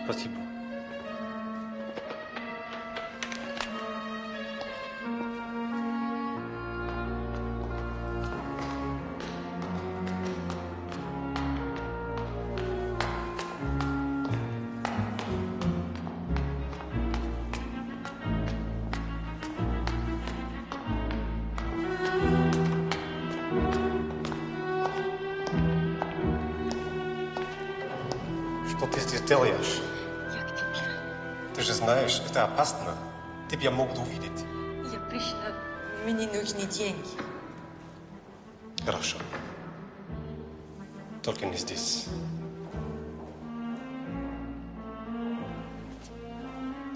Спасибо. Что ты здесь делаешь? Я к тебе. Ты же знаешь, это опасно. Тебя могут увидеть. Я пришла. Мне нужны деньги. Хорошо. Только не здесь.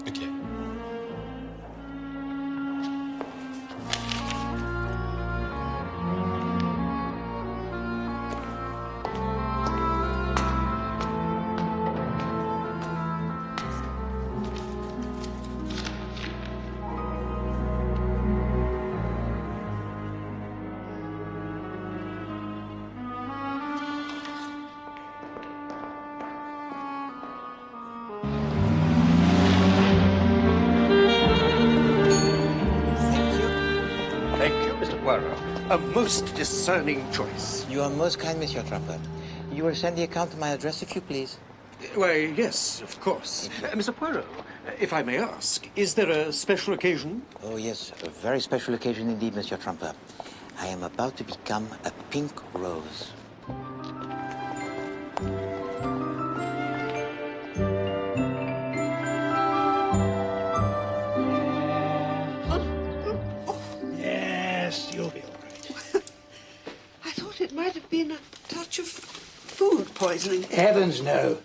Окей. Poirot. A most discerning choice. You are most kind, Monsieur Trumper. You will send the account to my address, if you please. Why, yes, of course. Mr. Poirot, if I may ask, is there a special occasion? Oh, yes, a very special occasion indeed, Monsieur Trumper. I am about to become a pink rose. Yes, you'll be all right. I thought it might have been a touch of food poisoning. Heavens, no.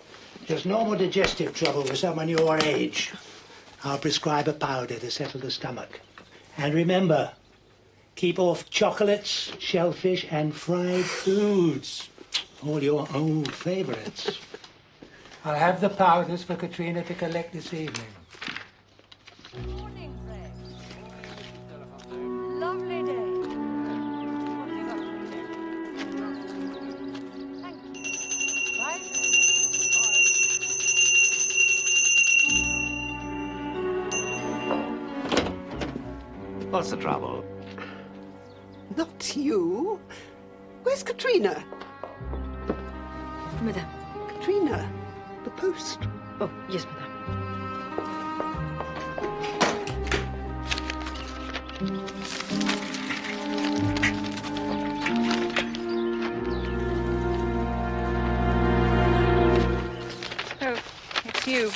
Just normal digestive trouble for someone your age. I'll prescribe a powder to settle the stomach. And remember, keep off chocolates, shellfish, and fried foods. All your old favorites. I'll have the powders for Katrina to collect this evening. Morning, Fred. Lovely day. What have you got for me? Thank you. Bye, Fred. What's the trouble? Not you. Where's Katrina? Madame. Katrina, the post. Oh, yes, madame. Oh, it's you.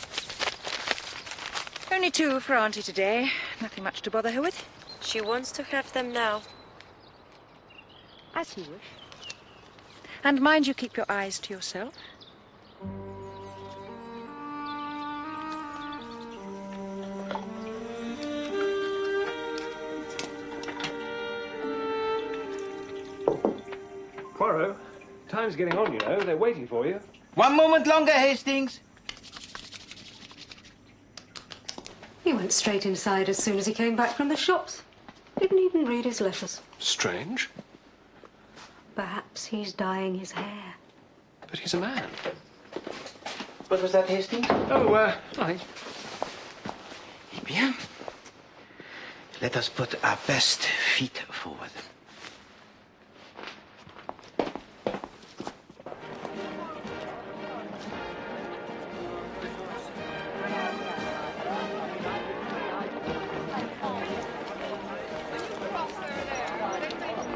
Only two for Auntie today. Nothing much to bother her with. She wants to have them now. As you wish. And mind you keep your eyes to yourself. Poirot, time's getting on, you know. They're waiting for you. One moment longer, Hastings. He went straight inside as soon as he came back from the shops. Didn't even read his letters. Strange. Perhaps he's dyeing his hair. But he's a man. What was that, Hastings? Oh, nothing. Eh bien, let us put our best feet forward.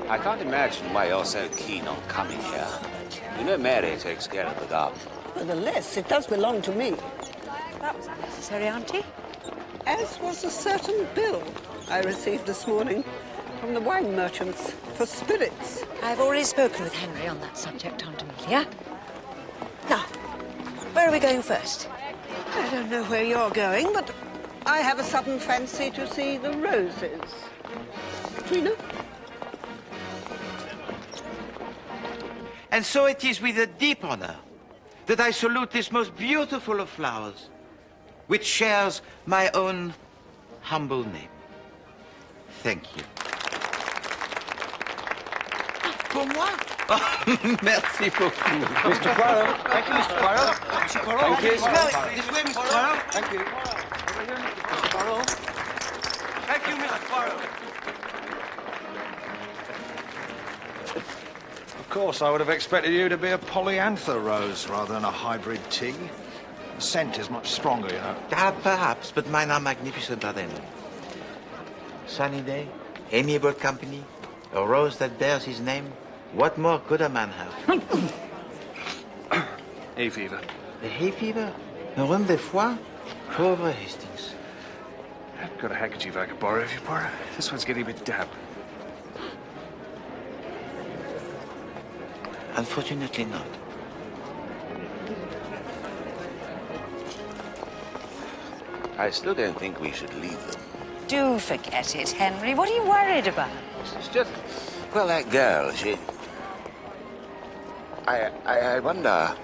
I can't imagine why you're so keen on coming here. You know Mary takes care of the garden. Nevertheless, it does belong to me. That was unnecessary, Auntie. As was a certain bill I received this morning from the wine merchants for spirits. I've already spoken with Henry on that subject, Aunt Amelia. Now, where are we going first? I don't know where you're going, but I have a sudden fancy to see the roses. Katrina? And so it is with a deep honor that I salute this most beautiful of flowers, which shares my own humble name. Thank you. Pour moi? Merci beaucoup. Mr. Poirot. Thank you, Mr. Poirot. Mr. Poirot. Thank you. This way, Mr. Poirot. Thank you. Mr. Poirot. Thank you, Mr. Poirot. Of course, I would have expected you to be a polyanther rose rather than a hybrid tea. The scent is much stronger, you know. Ah, perhaps, but mine are magnificent are they not? Sunny day, amiable company, a rose that bears his name. What more could a man have? Hay fever. The hay fever? Un rhume de foie? Pauvre Hastings. I've got a handkerchief I could borrow if you borrow. This one's getting a bit damp. Unfortunately not. I still don't think we should leave them. Do forget it, Henry. What are you worried about? It's just... Well, that girl, she... I wonder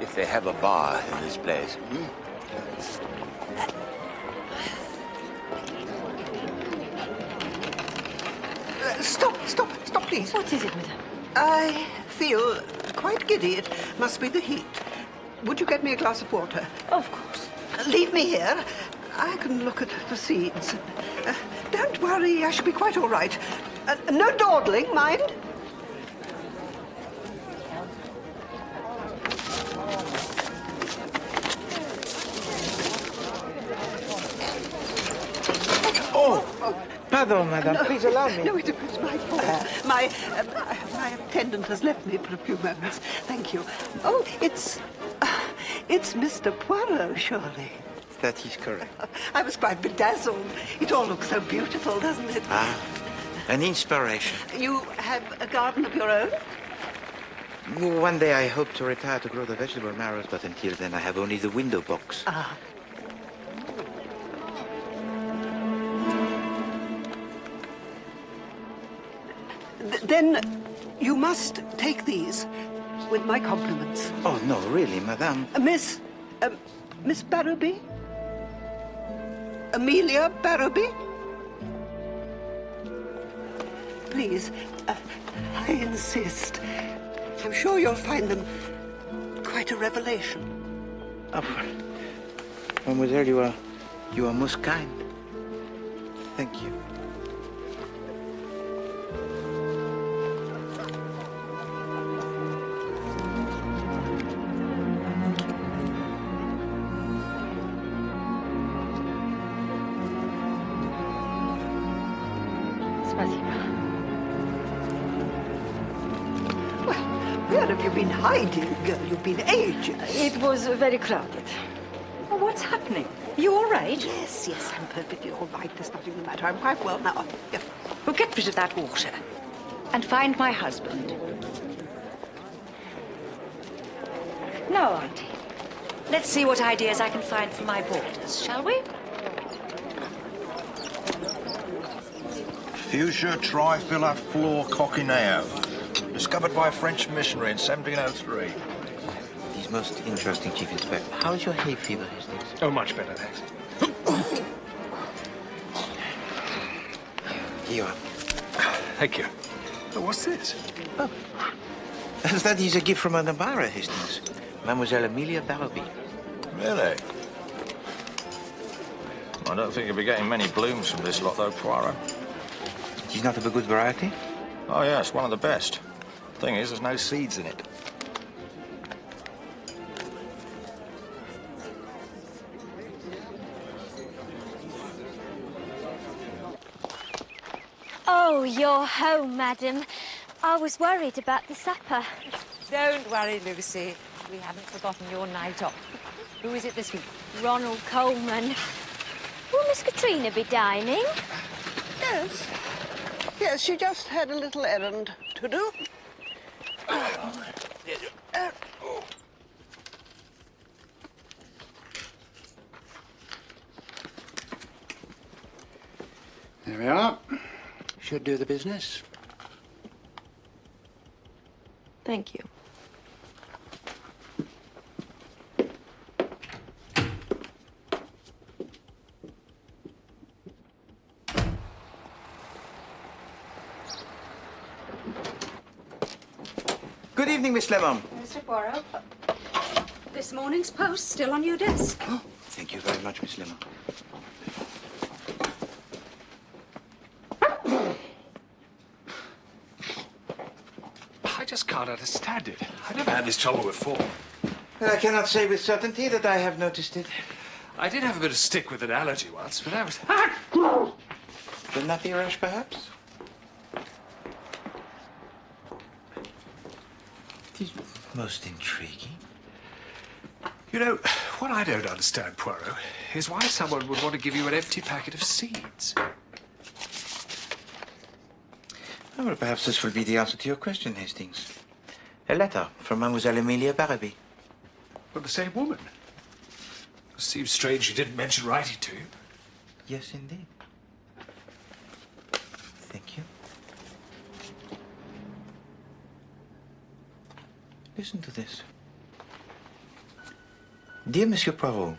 if they have a bar in this place. Hmm? Stop, please. What is it, madame? I feel quite giddy. It must be the heat. Would you get me a glass of water? Of course. Leave me here. I can look at the seeds. Don't worry, I shall be quite all right. No dawdling, mind. Pardon, madame. Please allow me. No, it was my fault. My attendant has left me for a few moments. Thank you. Oh, it's Mr. Poirot, surely. That is correct. I was quite bedazzled. It all looks so beautiful, doesn't it? Ah, an inspiration. You have a garden of your own? One day I hope to retire to grow the vegetable marrows, but until then I have only the window box. Ah. Then you must take these with my compliments. Oh, no, really, madame. Miss Barrowby? Amelia Barrowby? Please, I insist. I'm sure you'll find them quite a revelation. Oh, mademoiselle, you are most kind. Thank you. Where have you been hiding, girl? You've been ages. It was very crowded. Oh, what's happening? You all right? Yes, I'm perfectly all right. There's nothing the matter. I'm quite well now. Yeah. Well, get rid of that water and find my husband. Now, Auntie, let's see what ideas I can find for my boarders, shall we? Fuchsia trifila floor coquineo. Discovered by a French missionary in 1703. He's most interesting, Chief Inspector. How's your hay fever, Hastings? Oh, much better, thanks. Here you are. Thank you. Oh, what's this? Oh. That is a gift from an admirer, Hastings. Mademoiselle Amelia Barrowby. Really? I don't think you'll be getting many blooms from this lot, though, Poirot. She's not of a good variety? Oh, yes, one of the best. Thing is, there's no seeds in it. Oh, you're home, madam. I was worried about the supper. Don't worry, Lucy. We haven't forgotten your night off. Who is it this week? Ronald Coleman. Will Miss Katrina be dining? Yes. Yes, she just had a little errand to do. There we are. Should do the business. Thank you. Good evening, Miss Lemon. Mr. Poirot, this morning's post still on your desk. Oh, thank you very much, Miss Lemon. I just can't understand it. I never had this trouble before. Well, I cannot say with certainty that I have noticed it. I did have a bit of stick with an allergy once, but that was... The nappy rash, perhaps? It is most intriguing. You know, what I don't understand, Poirot, is why someone would want to give you an empty packet of seeds. Oh, well, perhaps this will be the answer to your question, Hastings. A letter from Mademoiselle Amelia Barrowby. From the same woman. It seems strange you didn't mention writing to you. Yes, indeed. Thank you. Listen to this. Dear Monsieur Poirot,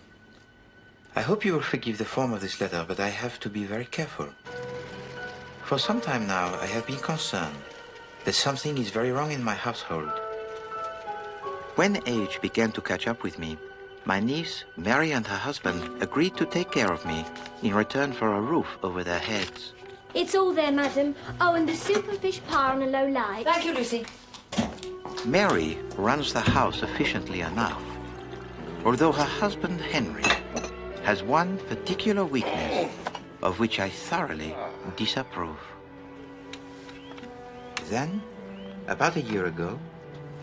I hope you will forgive the form of this letter, but I have to be very careful. For some time now, I have been concerned that something is very wrong in my household. When age began to catch up with me, my niece, Mary, and her husband agreed to take care of me in return for a roof over their heads. It's all there, madam. Oh, and the soup and fish pie on a low light. Thank you, Lucy. Mary runs the house efficiently enough, although her husband, Henry, has one particular weakness of which I thoroughly disapprove. Then, about a year ago,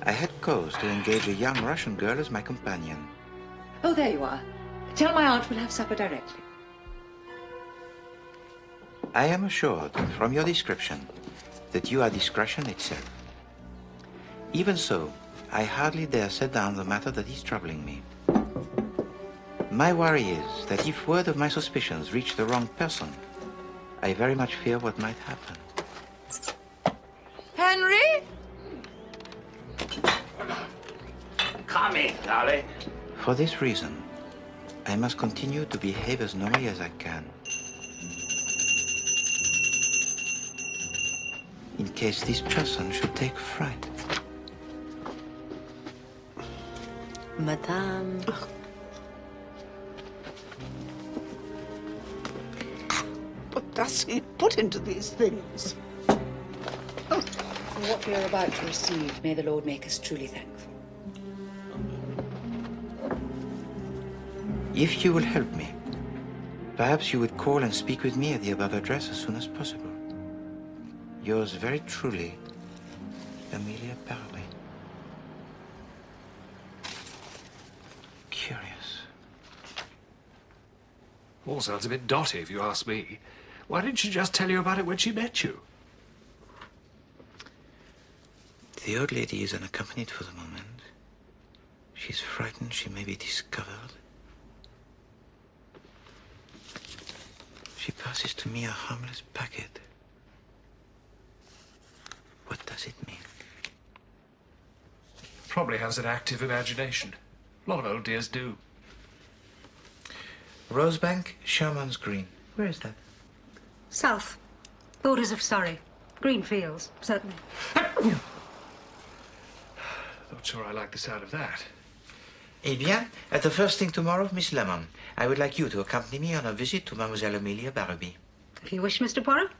I had cause to engage a young Russian girl as my companion. Oh, there you are. Tell my aunt we'll have supper directly. I am assured from your description that you are discretion itself. Even so, I hardly dare set down the matter that is troubling me. My worry is that if word of my suspicions reach the wrong person, I very much fear what might happen. Henry? Come in, darling. For this reason, I must continue to behave as normally as I can. In case this person should take fright. Madame. What does he put into these things? For what we are about to receive, may the Lord make us truly thankful. If you will help me, perhaps you would call and speak with me at the above address as soon as possible. Yours very truly, Amelia Barrowby. Curious. All sounds a bit dotty, if you ask me. Why didn't she just tell you about it when she met you? The old lady is unaccompanied for the moment. She's frightened she may be discovered. She passes to me a harmless packet. What does it mean? Probably has an active imagination. A lot of old dears do. Rosebank, Sherman's Green. Where is that? South. Borders of Surrey. Green fields, certainly. Not sure I like the sound of that. Eh bien, at the first thing tomorrow, Miss Lemon, I would like you to accompany me on a visit to Mademoiselle Amelia Barrowby. If you wish, Mr. Poirot.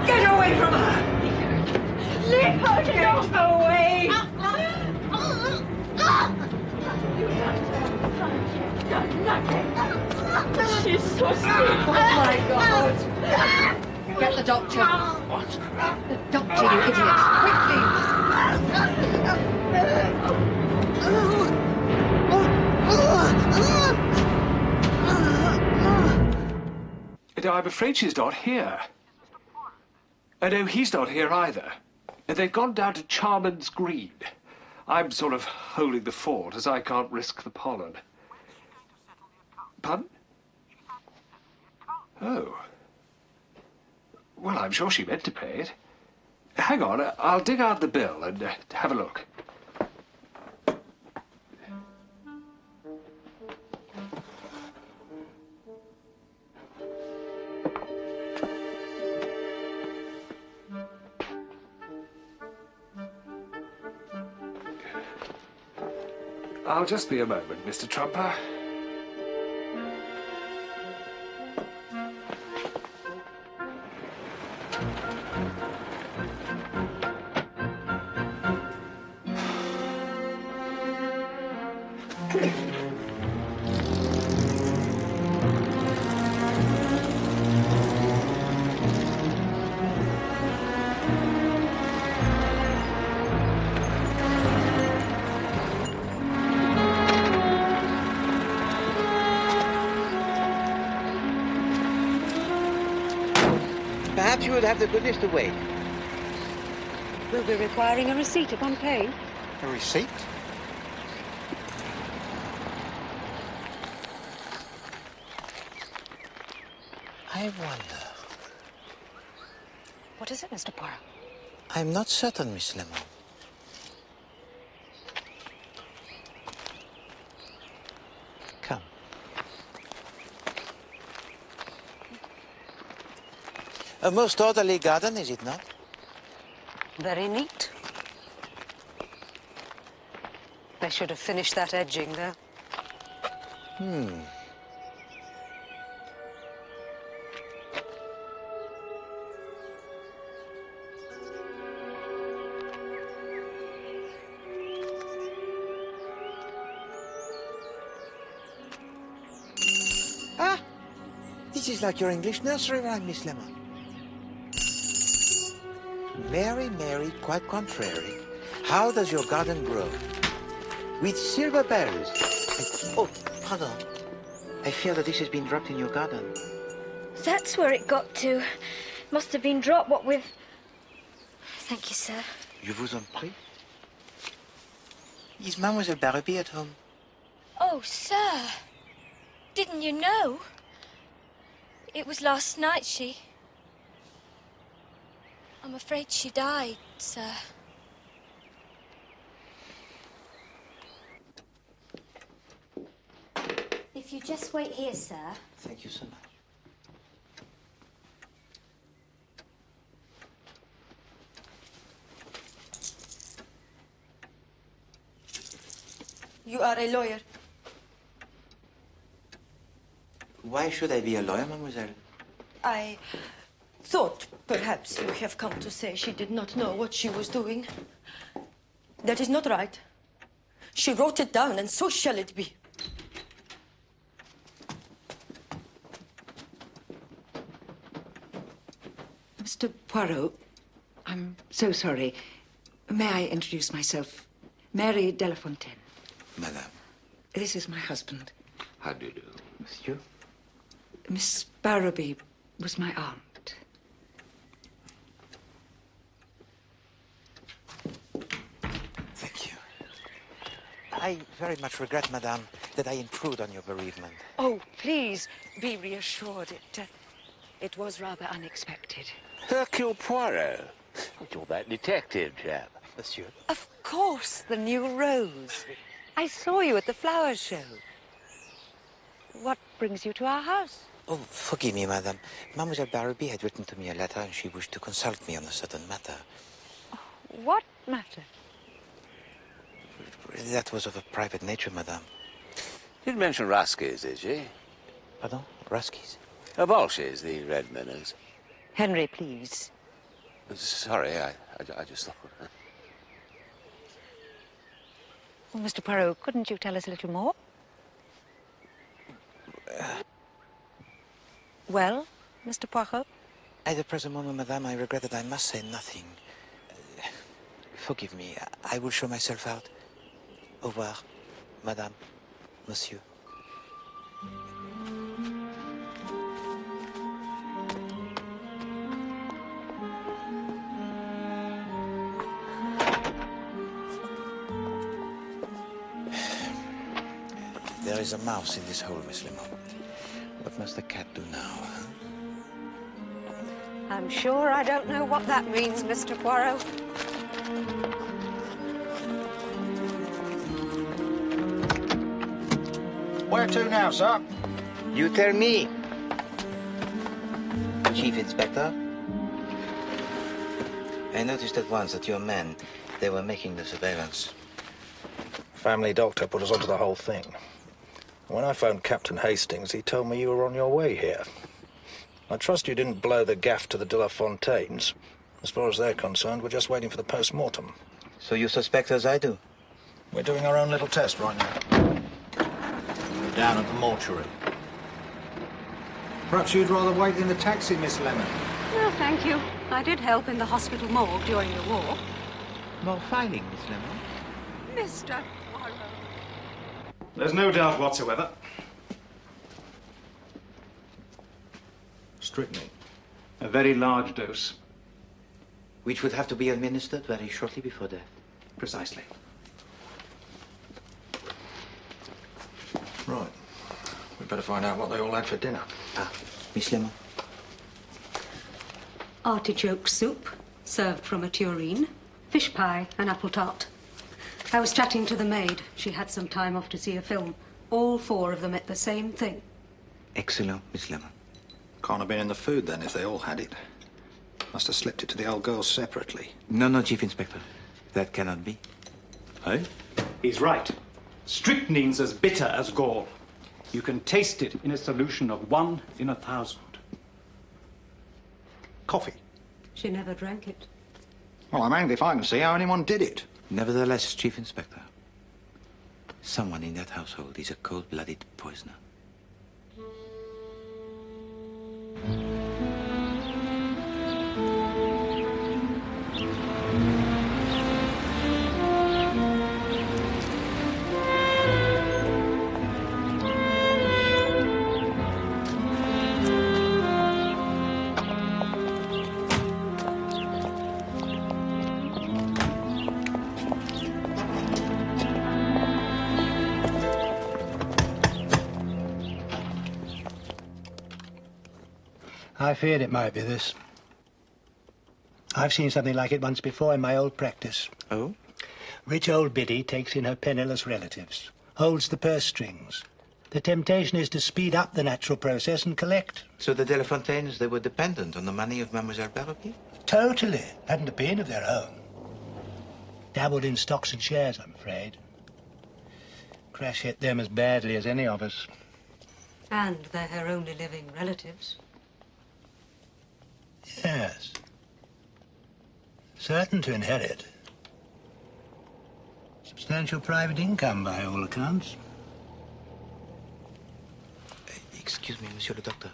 Get away from her! Leave her! Get away! You've done nothing. She's so sick. Oh my God! Get the doctor. What? The doctor, you idiot! Quickly! I'm afraid she's not here. No, he's not here either. They've gone down to Charman's Green. I'm sort of holding the fort, as I can't risk the pollen. Pardon? Oh. Well, I'm sure she meant to pay it. Hang on, I'll dig out the bill and have a look. I'll just be a moment, Mr. Trumper. Perhaps you would have the goodness to wait. We'll be requiring a receipt upon pay. A receipt? I wonder. What is it, Mr. Poirot? I'm not certain, Miss Lemon. Come. A most orderly garden, is it not? Very neat. They should have finished that edging there. Ah! This is like your English nursery rhyme, Miss Lemon. Mary, Mary, quite contrary, how does your garden grow? With silver bells. Oh, pardon. I fear that this has been dropped in your garden. That's where it got to. Must have been dropped, what with... Thank you, sir. Je vous en prie. Is Mademoiselle Barrowby at home? Oh, sir. Didn't you know? It was last night I'm afraid she died, sir. If you just wait here, sir. Thank you so much. You are a lawyer. Why should I be a lawyer, mademoiselle? I thought perhaps you have come to say she did not know what she was doing. That is not right. She wrote it down, and so shall it be. Mr. Poirot, I'm so sorry. May I introduce myself? Mary Delafontaine. Madame. This is my husband. How do you do? Monsieur? Miss Barrowby was my aunt. Thank you. I very much regret, madame, that I intrude on your bereavement. Oh, please be reassured. It was rather unexpected. Hercule Poirot. You're that detective chap. Monsieur? Of course, the new rose. I saw you at the flower show. What brings you to our house? Oh, forgive me, madam. Mademoiselle Barrowby had written to me a letter and she wished to consult me on a certain matter. What matter? That was of a private nature, madame. Didn't mention Ruskies, did she? Pardon? Ruskies? Bolshes, the red minnows. Henry, please. Sorry, I just thought... Well, Mr. Poirot, couldn't you tell us a little more? Well, Mr. Poirot? At the present moment, madame, I regret that I must say nothing. Forgive me. I will show myself out. Au revoir, madame, monsieur. There is a mouse in this hole, Miss Lemon. What must the cat do now, huh? I'm sure I don't know what that means, Mr. Poirot. Where to now, sir? You tell me. Chief Inspector. I noticed at once that your men, they were making the surveillance. Family doctor put us onto the whole thing. When I phoned Captain Hastings, he told me you were on your way here. I trust you didn't blow the gaff to the De La Fontaines. As far as they're concerned, we're just waiting for the post-mortem. So you suspect as I do? We're doing our own little test right now. Down at the mortuary. Perhaps you'd rather wait in the taxi, Miss Lemon. No, thank you. I did help in the hospital morgue during the war. More filing, Miss Lemon. Mr. Poirot. There's no doubt whatsoever. Strychnine. A very large dose. Which would have to be administered very shortly before death. Precisely. Right. We'd better find out what they all had for dinner. Ah, Miss Lemon. Artichoke soup, served from a tureen, fish pie and apple tart. I was chatting to the maid. She had some time off to see a film. All four of them ate the same thing. Excellent, Miss Lemon. Can't have been in the food then if they all had it. Must have slipped it to the old girls separately. No, Chief Inspector. That cannot be. Eh? He's right. Strychnine's as bitter as gall. You can taste it in a solution of 1 in 1,000. Coffee? She never drank it. Well, I'm hanged if I can see how anyone did it. Nevertheless, Chief Inspector, someone in that household is a cold-blooded poisoner. I feared it might be this. I've seen something like it once before in my old practice. Oh? Rich old biddy takes in her penniless relatives, holds the purse strings. The temptation is to speed up the natural process and collect. So the De La Fontaines, they were dependent on the money of Mademoiselle Barrowby? Totally. Hadn't a bean of their own. Dabbled in stocks and shares, I'm afraid. Crash hit them as badly as any of us. And they're her only living relatives. Yes. Certain to inherit. Substantial private income, by all accounts. Excuse me, Monsieur le Docteur.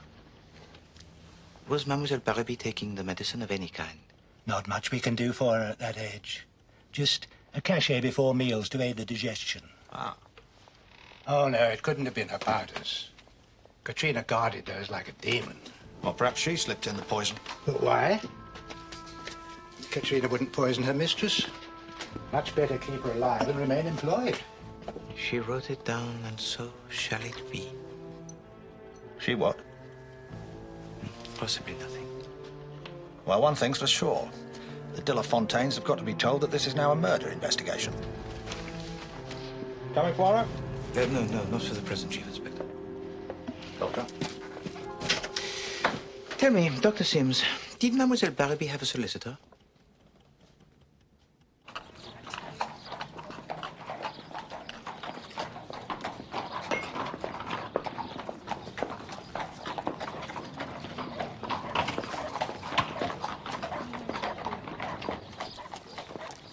Was Mademoiselle Barrowby taking the medicine of any kind? Not much we can do for her at that age. Just a cachet before meals to aid the digestion. Ah. Oh, no, it couldn't have been her powders. Katrina guarded those like a demon. Well, perhaps she slipped in the poison. But why? Katrina wouldn't poison her mistress. Much better keep her alive and remain employed. She wrote it down, and so shall it be. She what? Possibly nothing. Well, one thing's for sure. The de la Fontaines have got to be told that this is now a murder investigation. Coming, Poirot? No, not for the present, Chief Inspector. Doctor? Tell me, Dr. Sims, did Mademoiselle Barrowby have a solicitor?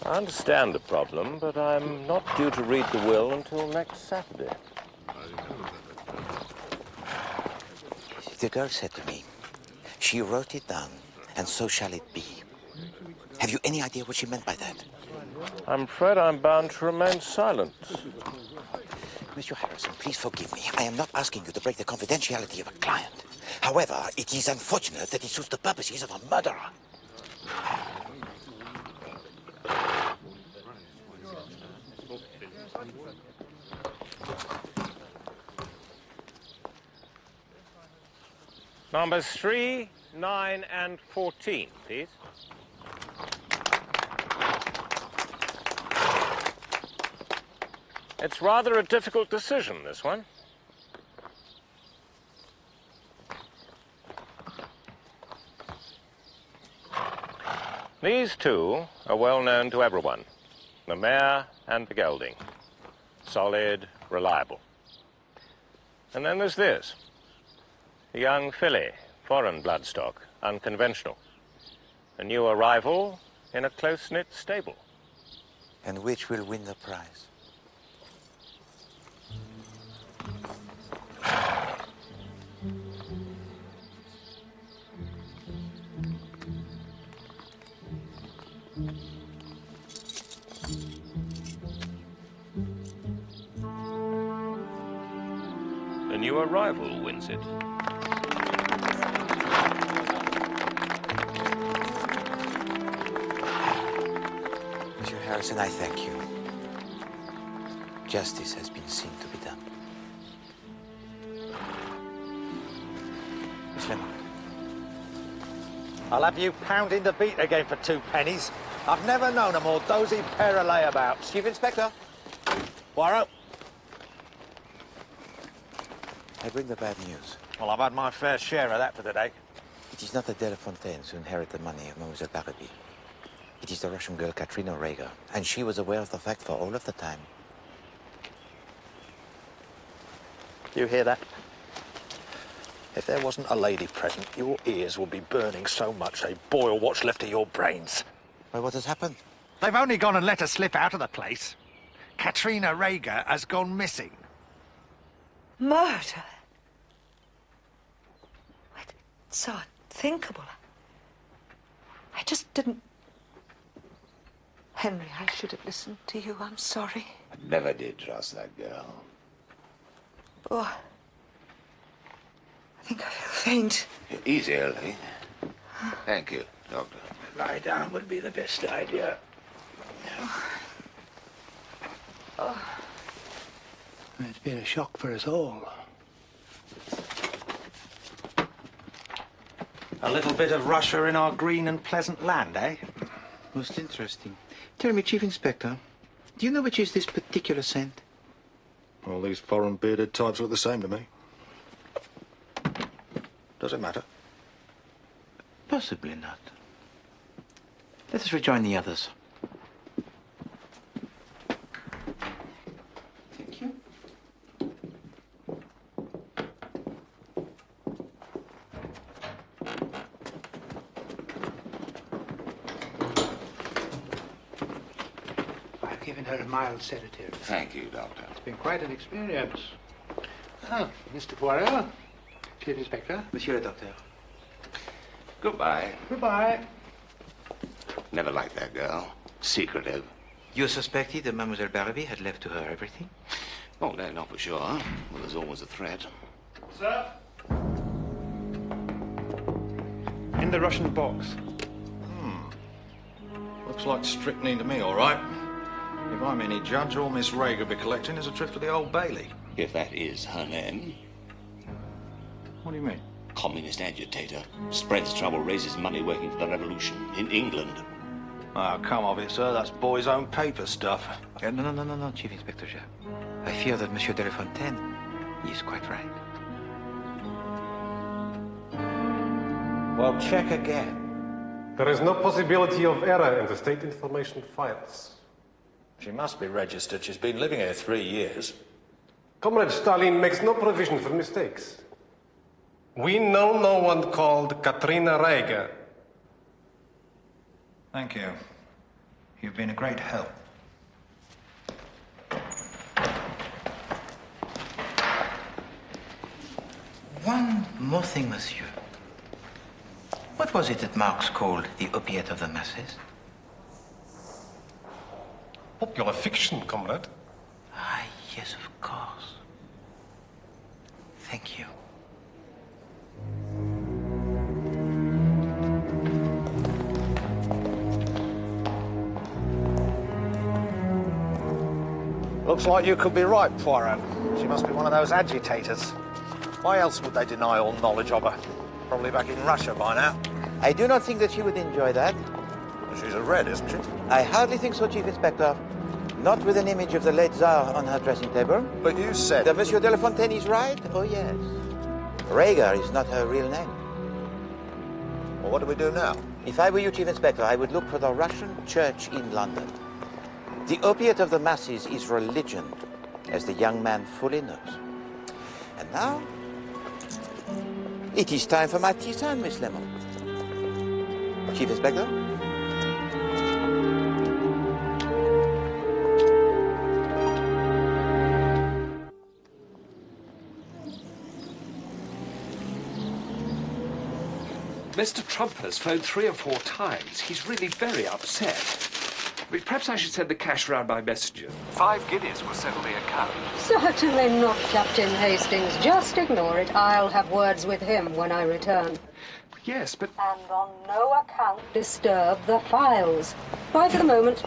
I understand the problem, but I'm not due to read the will until next Saturday. The girl said to me, she wrote it down, and so shall it be. Have you any idea what she meant by that? I'm afraid I'm bound to remain silent. Monsieur Harrison, please forgive me. I am not asking you to break the confidentiality of a client. However, it is unfortunate that it suits the purposes of a murderer. Numbers 3, 9, and 14, please. It's rather a difficult decision, this one. These two are well known to everyone. The mare and the gelding. Solid, reliable. And then there's this. A young filly, foreign bloodstock, unconventional. A new arrival in a close-knit stable. And which will win the prize? The new arrival wins it. Monsieur Harrison, I thank you. Justice has been seen to be done. Miss Lemon. I'll have you pounding the beat again for 2 pennies. I've never known a more dozy pair of layabouts. Chief Inspector. Poirot. I bring the bad news. Well, I've had my fair share of that for today. It is not the de la Fontaines who inherit the money of Mademoiselle Barrowby. It is the Russian girl Katrina Rager, and she was aware of the fact for all of the time. You hear that? If there wasn't a lady present, your ears would be burning so much they'd boil what's left of your brains. Why, what has happened? They've only gone and let her slip out of the place. Katrina Rager has gone missing. Murder? It's so unthinkable. I just didn't... Henry, I should have listened to you. I'm sorry. I never did trust that girl. Oh, I think I feel faint. Easy, Ellie. Thank you, Doctor. Lie down would be the best idea. Oh. It's been a shock for us all. A little bit of Russia in our green and pleasant land, eh? Most interesting. Tell me, Chief Inspector, do you know which is this particular scent? All these foreign bearded types look the same to me. Does it matter? Possibly not. Let us rejoin the others. Thank you. I've given her a mild sedative. Thank you, Doctor. It's been quite an experience. Ah, Mr. Poirot, Chief Inspector. Monsieur le Docteur. Goodbye. Goodbye. Never liked that girl. Secretive. You suspected that Mademoiselle Barrowby had left to her everything? Oh, no, not for sure. Well, there's always a threat. Sir? In the Russian box. Looks like strychnine to me, all right. If I'm any judge, all Miss Rager will be collecting is a trip to the Old Bailey. If that is her name. What do you mean? Communist agitator. Spreads trouble, raises money working for the revolution in England. Oh, come off it, sir. That's boy's own paper stuff. No, Chief Inspector Japp. I fear that Monsieur Delafontaine is quite right. Well, check again. There is no possibility of error in the state information files. She must be registered. She's been living here 3 years. Comrade Stalin makes no provision for mistakes. We know no one called Katrina Reiger. Thank you. You've been a great help. One more thing, monsieur. What was it that Marx called the opiate of the masses? Popular fiction, comrade. Ah, yes, of course. Thank you. Looks like you could be right, Poirot. She must be one of those agitators. Why else would they deny all knowledge of her? Probably back in Russia by now. I do not think that she would enjoy that. She's a red, isn't she? I hardly think so, Chief Inspector. Not with an image of the late Tsar on her dressing table. But you said... That Monsieur Delafontaine is right? Oh, yes. Reiger is not her real name. Well, what do we do now? If I were you, Chief Inspector, I would look for the Russian church in London. The opiate of the masses is religion, as the young man fully knows. And now, it is time for my tisane, Miss Lemon. Chief Inspector? Mr. Trump has phoned 3 or 4 times. He's really very upset. Perhaps I should send the cash round by messenger. 5 guineas will settle the account. Certainly not, Captain Hastings. Just ignore it. I'll have words with him when I return. Yes, but... And on no account disturb the files. Bye for the moment.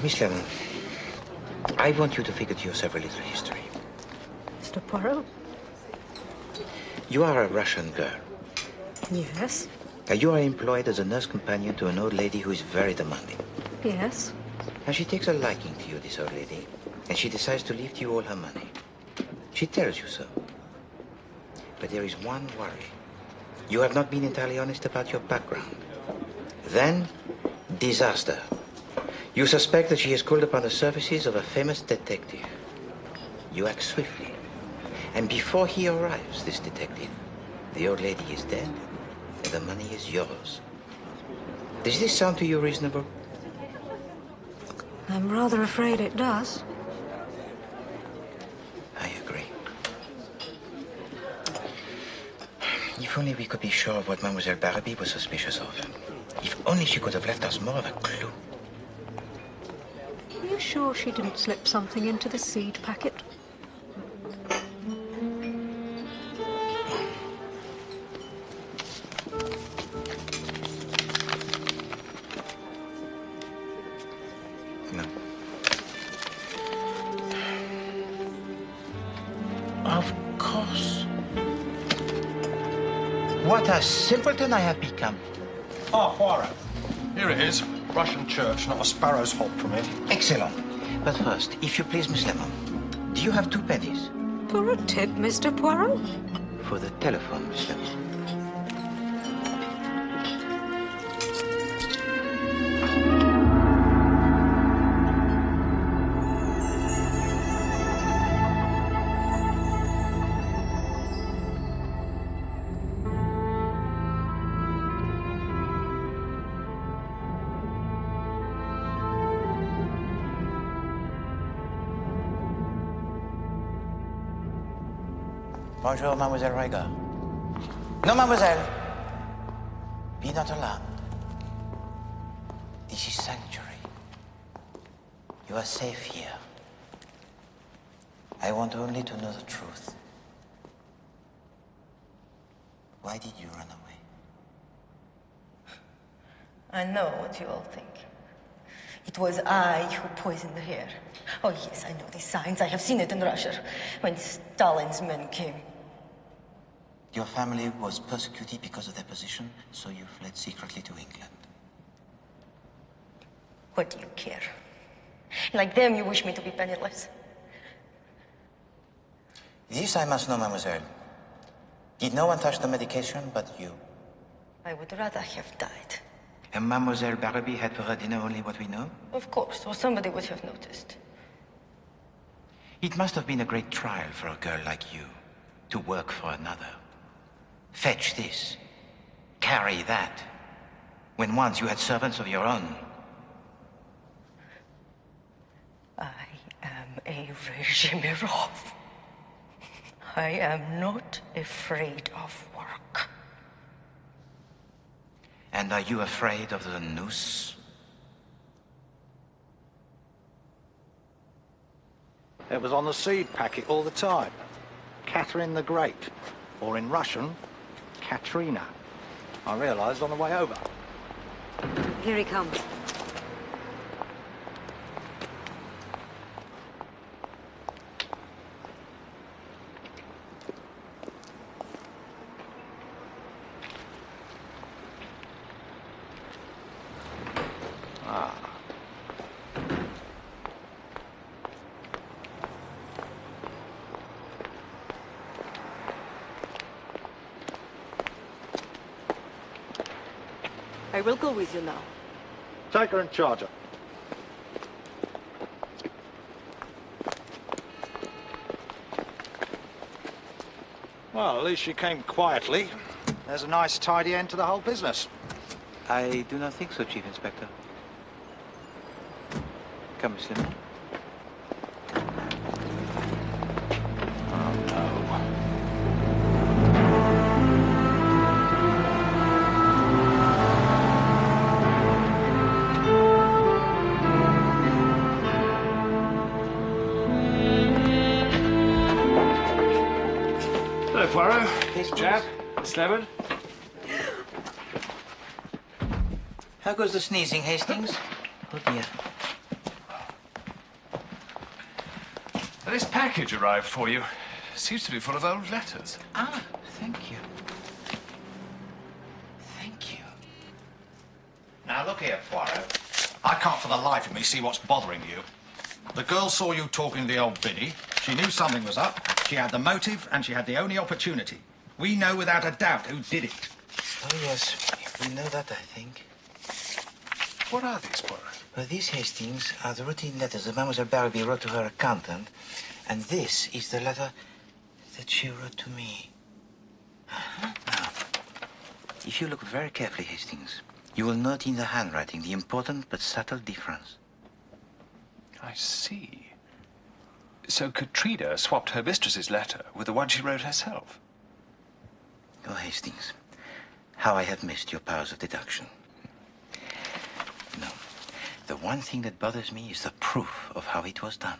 Miss Lemon, I want you to figure to yourself a little history. Mr. Poirot? You are a Russian girl. Yes. You are employed as a nurse companion to an old lady who is very demanding. Yes. And she takes a liking to you, this old lady, and she decides to leave you all her money. She tells you so. But there is one worry. You have not been entirely honest about your background. Then, disaster. You suspect that she has called upon the services of a famous detective. You act swiftly. And before he arrives, this detective, the old lady is dead, and the money is yours. Does this sound to you reasonable? I'm rather afraid it does. I agree. If only we could be sure of what Mademoiselle Barraby was suspicious of. If only she could have left us more of a clue. Are you sure she didn't slip something into the seed packet? No. Of course. What a simpleton I have become. Oh, Poirot. Here it is. Russian church, not a sparrow's hop from it. Excellent. But first, if you please, Miss Lemon, do you have 2 pennies? For a tip, Mr. Poirot? For the telephone, Miss Lemon. Bonjour, Mademoiselle Reiger. Non, mademoiselle. Be not alarmed. This is sanctuary. You are safe here. I want only to know the truth. Why did you run away? I know what you all think. It was I who poisoned the hair. Oh, yes, I know these signs. I have seen it in Russia when Stalin's men came. Your family was persecuted because of their position, so you fled secretly to England. What do you care? Like them, you wish me to be penniless. This I must know, mademoiselle. Did no one touch the medication but you? I would rather have died. And Mademoiselle Barnaby had for her dinner only what we know? Of course, or somebody would have noticed. It must have been a great trial for a girl like you to work for another. Fetch this, carry that, when once you had servants of your own. I am a Regimerov. I am not afraid of work. And are you afraid of the noose? It was on the seed packet all the time. Catherine the Great. Or in Russian, Katrina. I realised on the way over. Here he comes. I will go with you now. Take her and charge her. Well, at least she came quietly. There's a nice tidy end to the whole business. I do not think so, Chief Inspector. Come, Miss Limon. Poirot. Yes, chap. Miss Lemon. How goes the sneezing, Hastings? Oh, dear. This package arrived for you. Seems to be full of old letters. Ah, thank you. Thank you. Now, look here, Poirot. I can't for the life of me see what's bothering you. The girl saw you talking to the old biddy. She knew something was up. She had the motive, and she had the only opportunity. We know without a doubt who did it. Oh, yes. We know that, I think. What are these, Poirot? Well, these, Hastings, are the routine letters that Mademoiselle Barnaby wrote to her accountant. And this is the letter that she wrote to me. Now, if you look very carefully, Hastings, you will note in the handwriting the important but subtle difference. I see. So Katrina swapped her mistress's letter with the one she wrote herself. Oh, Hastings, how I have missed your powers of deduction. No, the one thing that bothers me is the proof of how it was done.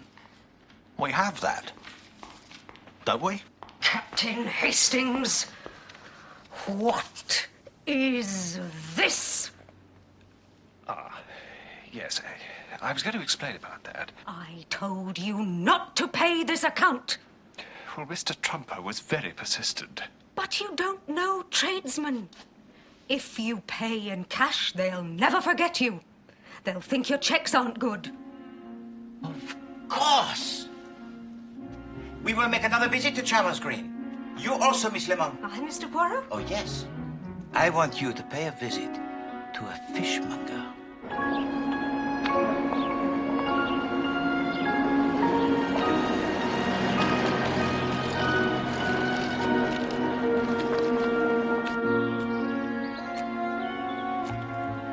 We have that, don't we? Captain Hastings, what is this? Yes, I was going to explain about that. I told you not to pay this account. Well, Mr. Trumper was very persistent. But you don't know tradesmen. If you pay in cash, they'll never forget you. They'll think your checks aren't good. Of course. We will make another visit to Chalmers Green. You also, Miss Lemon. Hi, Mr. Poirot. Oh, yes. I want you to pay a visit to a fishmonger.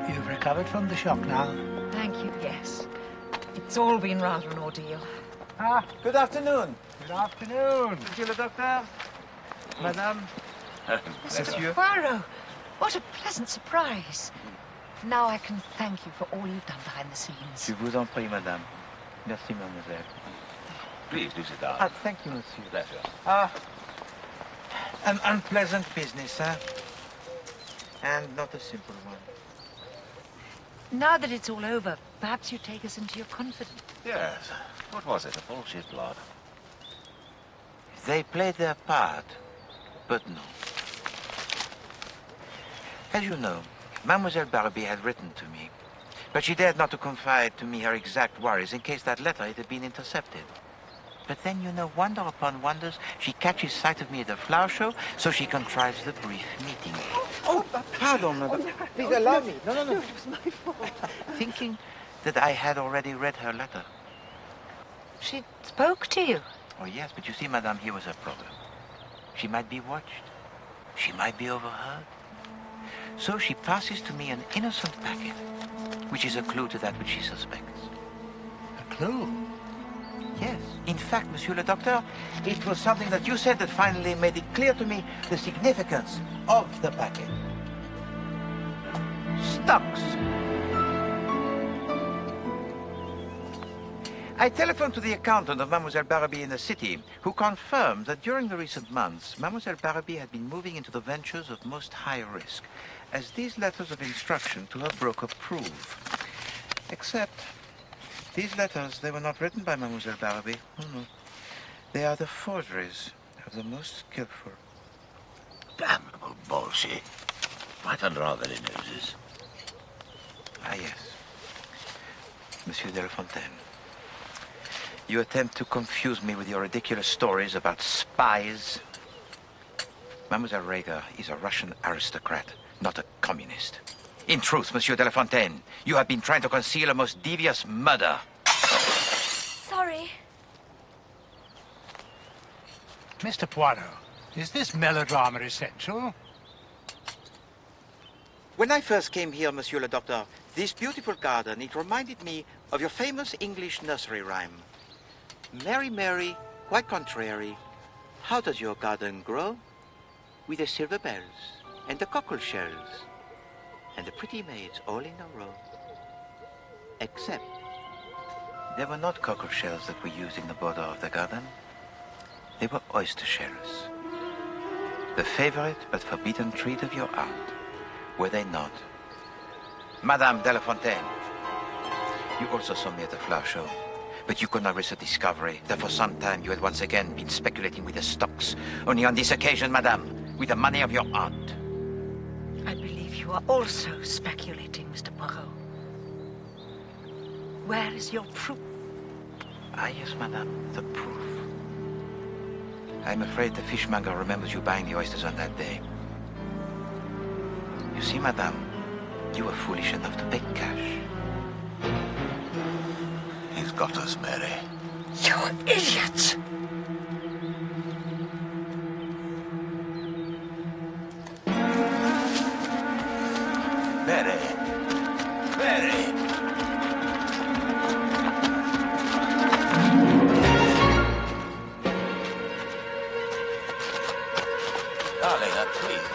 You've recovered from the shock now? Thank you, yes. It's all been rather an ordeal. Ah, good afternoon. Good afternoon. Monsieur le docteur. Madame. Monsieur Poirot, what a pleasant surprise. Now I can thank you for all you've done behind the scenes. Je vous en prie, madame. Merci, mademoiselle. Please, do sit down. Thank you, monsieur. Pleasure. An unpleasant business, huh? And not a simple one. Now that it's all over, perhaps you take us into your confidence. Yes. What was it, a bullshit plot? They played their part, but no. As you know, Mademoiselle Barby had written to me, but she dared not to confide to me her exact worries in case that letter had been intercepted. But then, you know, wonder upon wonders, she catches sight of me at the flower show, so she contrives the brief meeting. Oh, pardon, madame. Please allow me. No. It was my fault. Thinking that I had already read her letter. She spoke to you? Oh, yes, but you see, madame, here was a problem. She might be watched. She might be overheard. So she passes to me an innocent packet, which is a clue to that which she suspects. A clue? Yes. In fact, monsieur le docteur, it was something that you said that finally made it clear to me the significance of the packet. Stocks. I telephoned to the accountant of Mademoiselle Barby in the city, who confirmed that during the recent months, Mademoiselle Barby had been moving into the ventures of most high risk, as these letters of instruction to her broker prove. Except, these letters, they were not written by Mademoiselle Barby. Oh, no. They are the forgeries of the most skillful. Damnable bullshit. Right under our very noses. Ah, yes. Monsieur de la Fontaine. You attempt to confuse me with your ridiculous stories about spies. Mademoiselle Rager is a Russian aristocrat, not a communist. In truth, Monsieur de la Fontaine, you have been trying to conceal a most devious murder. Sorry. Mr. Poirot, is this melodrama essential? When I first came here, Monsieur le Docteur, this beautiful garden, it reminded me of your famous English nursery rhyme. Mary, Mary, quite contrary, how does your garden grow? With the silver bells and the cockle shells and the pretty maids all in a row. Except, they were not cockle shells that were used in the border of the garden. They were oyster shells. The favorite but forbidden treat of your aunt, were they not? Madame de la Fontaine, you also saw me at the flower show. But you could not risk the discovery that for some time you had once again been speculating with the stocks. Only on this occasion, madame, with the money of your aunt. I believe you are also speculating, Mr. Poirot. Where is your proof? Ah, yes, madame, the proof. I'm afraid the fishmonger remembers you buying the oysters on that day. You see, madame, you were foolish enough to pay cash. He's got us, Mary. You idiot! Mary! Mary! Darling, please.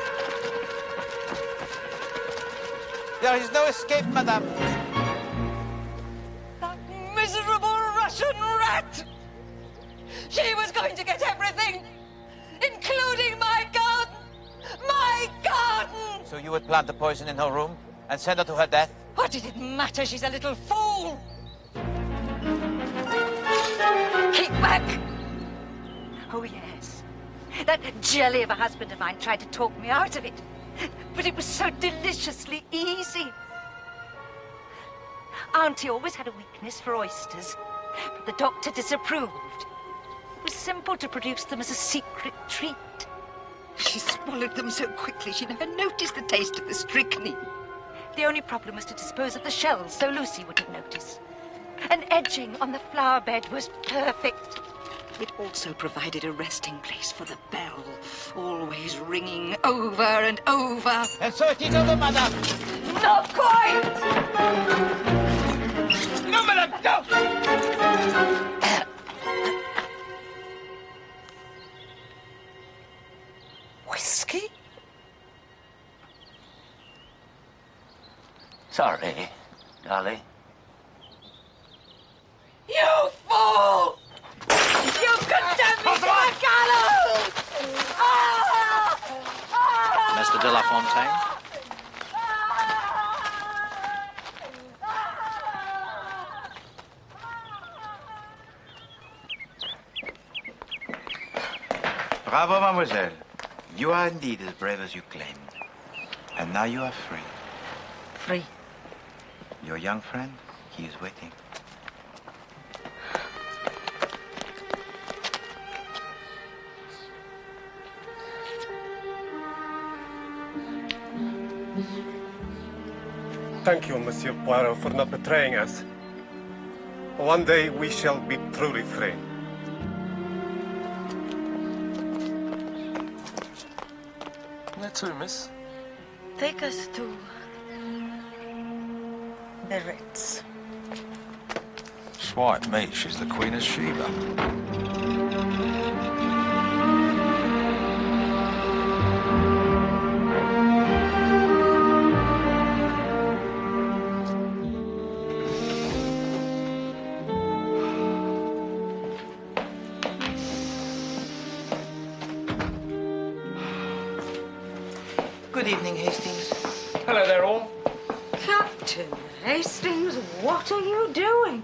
There is no escape, madame. Miserable Russian rat! She was going to get everything, including my garden! My garden! So you would plant the poison in her room and send her to her death? What did it matter? She's a little fool! Keep back! Oh, yes. That jelly of a husband of mine tried to talk me out of it. But it was so deliciously easy. Auntie always had a weakness for oysters, but the doctor disapproved. It was simple to produce them as a secret treat. She swallowed them so quickly she never noticed the taste of the strychnine. The only problem was to dispose of the shells so Lucy wouldn't notice. An edging on the flower bed was perfect. It also provided a resting place for the bell, always ringing over and over. And so it is over, madame. Not quite! No, madame, no! Whiskey? Sorry, darling. You fool! You condemned me to a gallows! Mr. de la Fontaine? Bravo, mademoiselle. You are indeed as brave as you claimed. And now you are free. Free? Your young friend, he is waiting. Thank you, Monsieur Poirot, for not betraying us. One day we shall be truly free. Where to, miss? Take us to the Ritz. Swipe me, she's the Queen of Sheba. Good evening, Hastings. Hello there, all. Captain Hastings, what are you doing?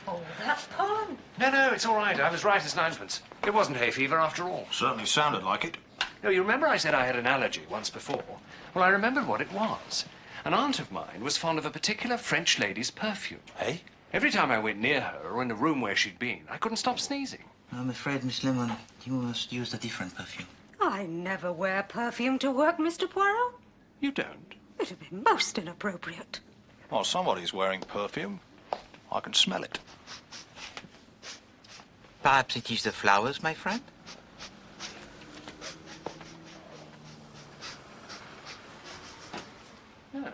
Oh, that pollen. No, it's all right. I was right as ninepence. It wasn't hay fever after all. Certainly sounded like it. No, you remember I said I had an allergy once before? Well, I remembered what it was. An aunt of mine was fond of a particular French lady's perfume. Hey? Every time I went near her or in the room where she'd been, I couldn't stop sneezing. I'm afraid, Miss Lemon, you must use a different perfume. I never wear perfume to work, Mr. Poirot. You don't? It'd be most inappropriate. Well, somebody's wearing perfume. I can smell it. Perhaps it is the flowers, my friend? No,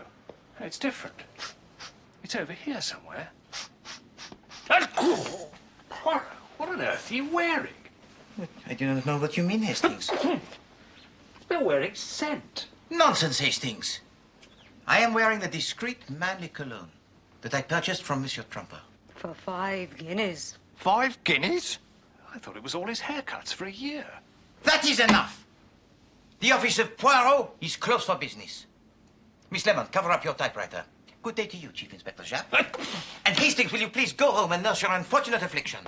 it's different. It's over here somewhere. What on earth are you wearing? I do not know what you mean, Hastings. You're wearing scent. Nonsense, Hastings. I am wearing the discreet, manly cologne that I purchased from Monsieur Trumper. For 5 guineas. 5 guineas? I thought it was all his haircuts for a year. That is enough. The office of Poirot is closed for business. Miss Lemon, cover up your typewriter. Good day to you, Chief Inspector Japp. And Hastings, will you please go home and nurse your unfortunate affliction?